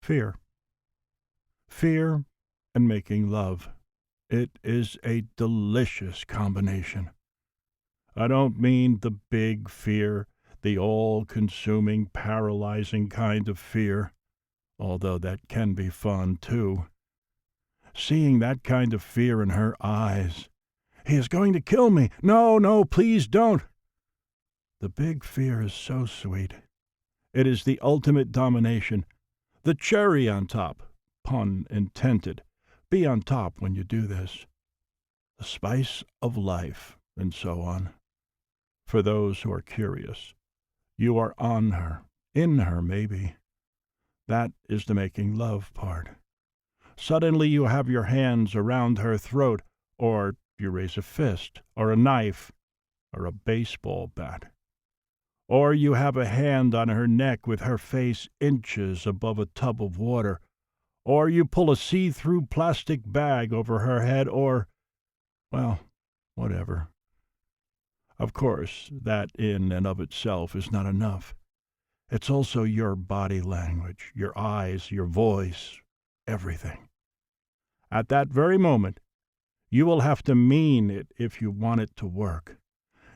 Fear. Fear and making love. It is a delicious combination. I don't mean the big fear, the all-consuming, paralyzing kind of fear, although that can be fun, too. Seeing that kind of fear in her eyes. He is going to kill me. No, no, please don't. The big fear is so sweet. It is the ultimate domination. The cherry on top, pun intended. Be on top when you do this. The spice of life, and so on. For those who are curious, you are on her, in her maybe. That is the making love part. Suddenly you have your hands around her throat, or you raise a fist, or a knife, or a baseball bat. Or you have a hand on her neck with her face inches above a tub of water. Or you pull a see-through plastic bag over her head, or, well, whatever. Of course, that in and of itself is not enough. It's also your body language, your eyes, your voice, everything. At that very moment, you will have to mean it if you want it to work.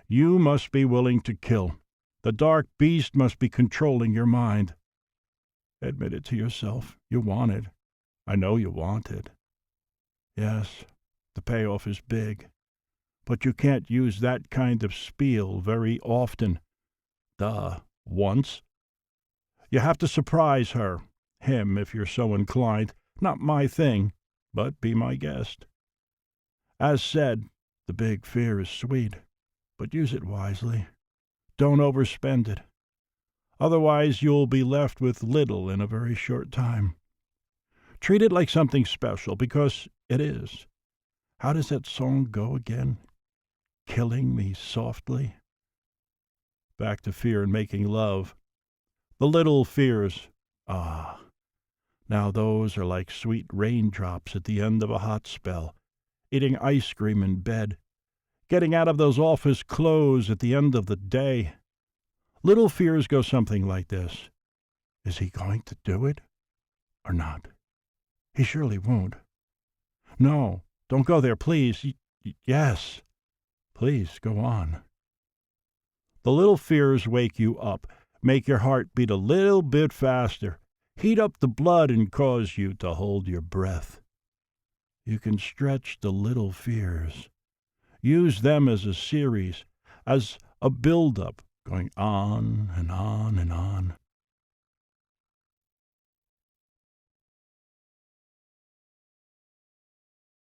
You must be willing to kill. The dark beast must be controlling your mind. Admit it to yourself. You want it. I know you want it. Yes, the payoff is big. But you can't use that kind of spiel very often. Once. You have to surprise her, him if you're so inclined. Not my thing, but be my guest. As said, the big fear is sweet, but use it wisely. Don't overspend it. Otherwise you'll be left with little in a very short time. Treat it like something special, because it is. How does that song go again? Killing me softly. Back to fear and making love. The little fears. Ah, now those are like sweet raindrops at the end of a hot spell. Eating ice cream in bed. Getting out of those office clothes at the end of the day. Little fears go something like this. Is he going to do it or not? He surely won't. No, don't go there, please. Yes. Please, go on. The little fears wake you up, make your heart beat a little bit faster, heat up the blood and cause you to hold your breath. You can stretch the little fears. Use them as a series, as a build-up, going on and on and on.